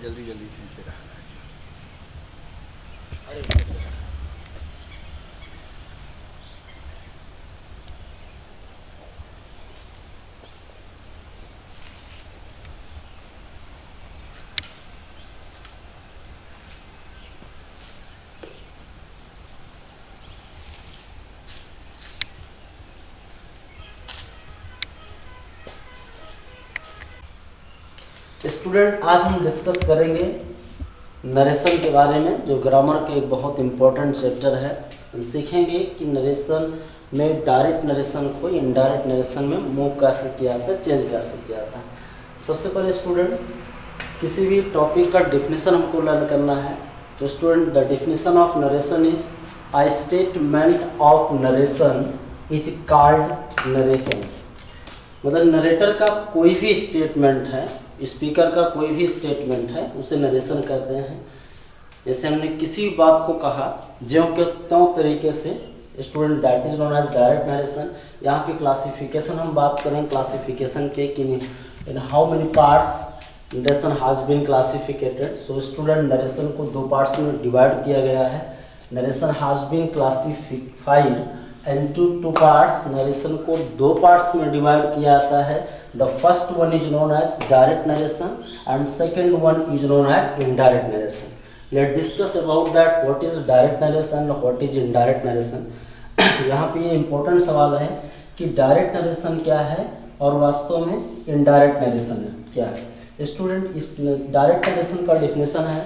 जल्दी जल्दी खींच रहा है। स्टूडेंट, आज हम डिस्कस करेंगे नरेशन के बारे में, जो ग्रामर के एक बहुत इम्पोर्टेंट चैप्टर है। हम सीखेंगे कि नरेशन में डायरेक्ट नरेशन को इनडायरेक्ट नरेशन में मूव कैसे किया जाता है, चेंज कैसे किया जाता है। सबसे पहले स्टूडेंट, किसी भी टॉपिक का डिफिनेशन हमको लर्न करना है। तो student, the definition of narration is a statement of narration is called narration. मतलब नरेटर का कोई भी स्टेटमेंट है, स्पीकर का कोई भी स्टेटमेंट है, उसे नरेशन कहते हैं। जैसे हमने किसी भी बात को कहा ज्यों के त्यों तरीके से, student, that is known as direct narration. यहाँ पे क्लासिफिकेशन हम बात करें क्लासिफिकेशन के कि in how many parts narration has been classificated. So student, narration को दो पार्ट्स में डिवाइड किया गया है। Narration has been classified into two parts. Narration को दो पार्ट्स में डिवाइड किया जाता है। The first one is known as direct narration and second one is known as indirect narration. Let discuss about that what is direct narration, what is indirect narration. यहाँ पे ये important सवाल है कि डायरेक्ट नरेशन क्या है और वास्तव में इनडायरेक्ट नरेशन क्या है। स्टूडेंट, इस डायरेक्ट नरेशन का डिफिनेशन है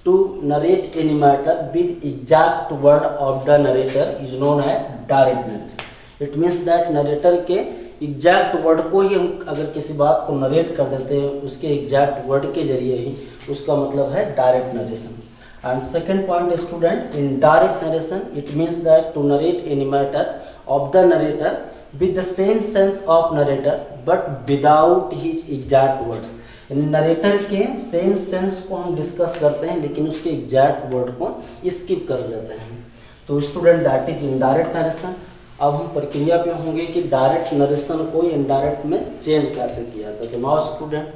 to narrate any matter with exact word of the narrator is known as direct narration. It means that narrator के एग्जैक्ट वर्ड को ही हम अगर किसी बात को नरेट कर देते हैं, उसके एग्जैक्ट वर्ड के जरिए ही, उसका मतलब है direct narration. And second point student, indirect narration it means that to narrate any matter of the narrator with the same sense of narrator but without his exact words. Narrator के same sense को हम discuss करते हैं लेकिन उसके exact word को skip कर देते हैं। तो student, that is indirect narration. अब हम प्रक्रिया पे होंगे कि डायरेक्ट नरेशन को इनडायरेक्ट में चेंज कैसे किया जाता है। तो now student,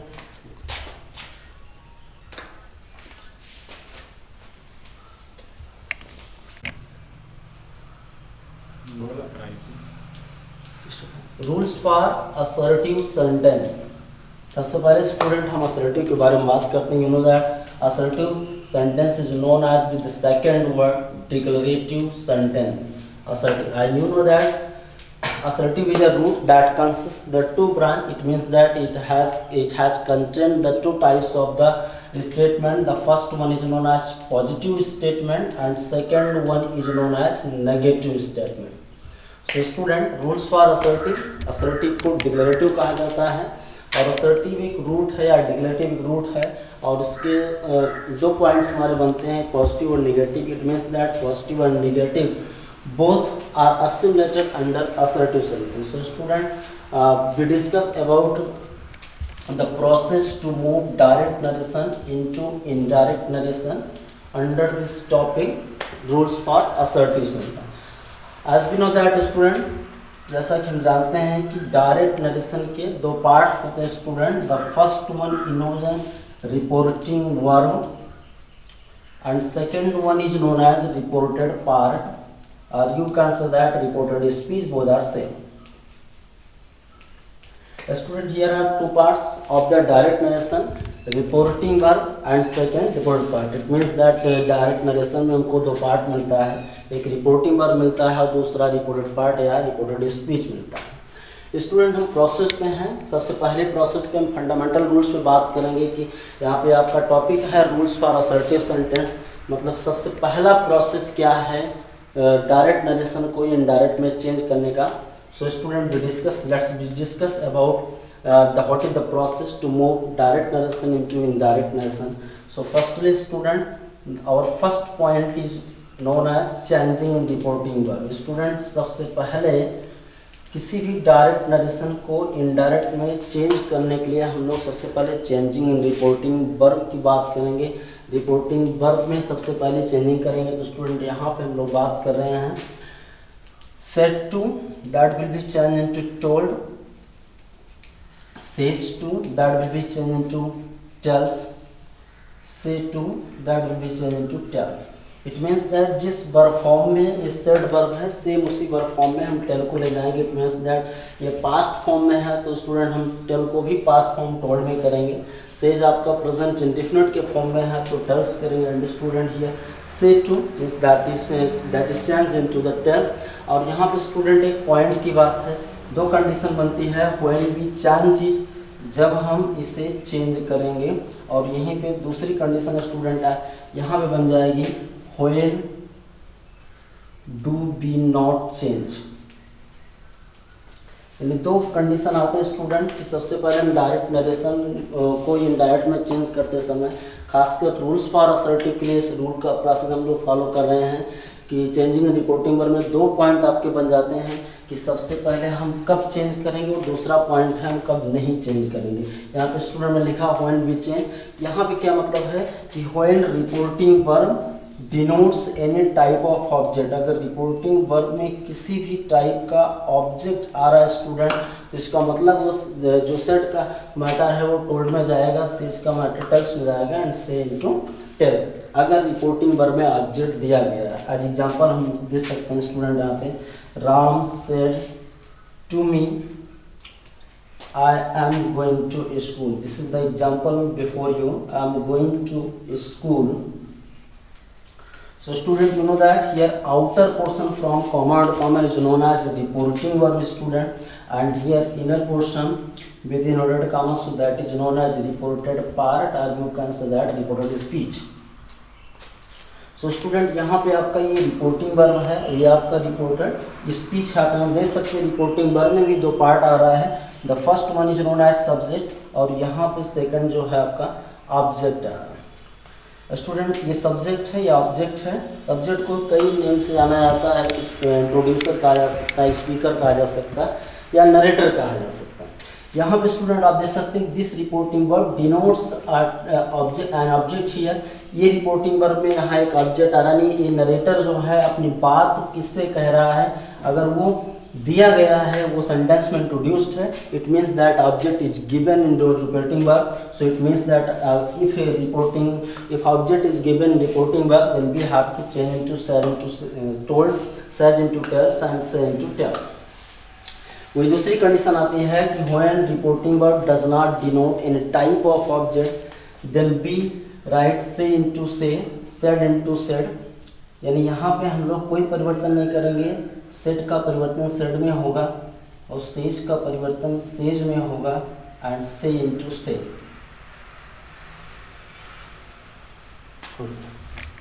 rules for assertive sentence. सबसे पहले स्टूडेंट हम असर्टिव के बारे में बात करते हैं। You know that assertive sentence is known as with the second word declarative sentence. Assertive, and you know that assertive is a root that consists the two branch. It means that it has contained the two types of the statement. The first one is known as positive statement and second one is known as negative statement. So student, rules for assertive, assertive को declarative कहा जाता है और assertive एक root है या declarative एक root है और उसके दो पॉइंट्स हमारे बनते हैं, पॉजिटिव और negative. It means that positive और negative both are assimilated under assertive sentence. So student, we discuss about the process to move direct narration into indirect narration under this topic, rules for assertive sentence. As we know that student, जैसा कि हम जानते हैं कि direct narration के दो part होते हैं student. The first one knows reporting verb and second one is known as reported part, or you can say that reported speech, both are same. Student, here are two parts of the direct narration, reporting verb and second reported part. It means that direct narration में हमको दो part मिलता है, एक reporting verb मिलता है और दूसरा रिपोर्टेड पार्ट या रिपोर्टेड स्पीच मिलता है। स्टूडेंट, हम प्रोसेस पे हैं। सबसे पहले प्रोसेस पे हम फंडामेंटल रूल्स पे बात करेंगे कि यहाँ पे आपका टॉपिक है रूल्स फॉर असर्टिव सेंटेंस। मतलब सबसे पहला प्रोसेस क्या है डायरेक्ट नरेशन को इनडायरेक्ट में चेंज करने का। So student, let's discuss about what is the process to move direct narration into indirect narration. So firstly student, our first point is known as changing in reporting verb. Student, सबसे पहले किसी भी direct narration को indirect में change करने के लिए हम लोग सबसे पहले चेंजिंग इन रिपोर्टिंग वर्ब की बात करेंगे। रिपोर्टिंग वर्ब में सबसे पहले चेंजिंग करेंगे। तो स्टूडेंट, यहाँ पे हम लोग बात कर रहे हैं said to, that will be changed into told, says to, that will be changed into tells, say to, that will be change into tell. It means that जिस वर्ब फॉर्म में ये सेड वर्ब है same उसी verb form में हम tell को ले जाएंगे। इट मीन्स दैट ये पास्ट फॉर्म में है तो स्टूडेंट हम टेल को भी पास्ट फॉर्म टोल्ड में करेंगे। सेज आपका प्रेजेंट इंडेफिनिट के फॉर्म में है तो टेल्स करेंगे। And student here say to means that is change into the tell. और यहाँ पे स्टूडेंट एक पॉइंट की बात है, दो कंडीशन बनती है व्हेन वी चेंज इट, जब हम इसे चेंज करेंगे। और यहीं पे दूसरी कंडीशन स्टूडेंट है, यहाँ पे बन जाएगी when do be not change. यानी दो कंडीशन आते हैं स्टूडेंट कि सबसे पहले हम डायरेक्ट नरेशन को इनडायरेक्ट में चेंज करते समय, खासकर rules for assertive place rule का प्रोसेस हम लोग फॉलो कर रहे हैं कि चेंजिंग रिपोर्टिंग वर्ब में दो पॉइंट आपके बन जाते हैं कि सबसे पहले हम कब चेंज करेंगे और दूसरा पॉइंट है हम कब नहीं चेंज करेंगे। यहाँ पे स्टूडेंट में लिखा व्हेन वी चेंज, यहाँ पे क्या मतलब है कि when reporting verb denotes any type of object. अगर रिपोर्टिंग वर्ब में किसी भी टाइप का ऑब्जेक्ट आ रहा है स्टूडेंट तो इसका मतलब वो जो सेट का मैटर है वो टोल्ड में जाएगा, सेज का मैटर टेल्स में जाएगा एंड से इनटू टेल। अगर रिपोर्टिंग वर्ब में ऑब्जेक्ट दिया गया है, आज एग्जांपल हम दे सकते हैं स्टूडेंट यहाँ पे, Ram said to me I am going to school. This is the example before you. I am going to school. So student, you know that here outer portion from comma and comma is known as reporting verb student, and here inner portion within ordered comma, so that is known as reported part, or you can say that reported speech. So student, यहाँ पे आपका ये reporting verb है, ये आपका reported speech है। हम देख सकते हैं रिपोर्टिंग वर्ब में भी दो पार्ट आ रहा है। The first one is known as subject और यहाँ पे सेकंड जो है आपका ऑब्जेक्ट है। स्टूडेंट ये सब्जेक्ट है या ऑब्जेक्ट है। सब्जेक्ट को कई नेम से जाना जाता है, प्रोड्यूसर कहा जा सकता है, स्पीकर कहा जा सकता है या नरेटर कहा जा सकता है। यहाँ पे स्टूडेंट आप देख सकते हैं this reporting verb denotes object and object here. ये रिपोर्टिंग वर्ब में यहाँ एक ऑब्जेक्ट आ रहा है, ये नरेटर जो है अपनी बात किससे कह रहा है, अगर वो दिया गया है वो सेंटेंस में इंट्रोड्यूस्ड है, it means that object is given in reporting verb. So it means that if object is given reporting verb then we have to change into said into told, said into tells and say into tell. वही दूसरी condition आती है कि when reporting verb does not denote in type of object then be right say into say, said into said. यानी यहाँ पे हम लोग कोई परिवर्तन नहीं करेंगे, सेड का परिवर्तन सेड में होगा और सेज का परिवर्तन सेज में होगा एंड से इनटू से।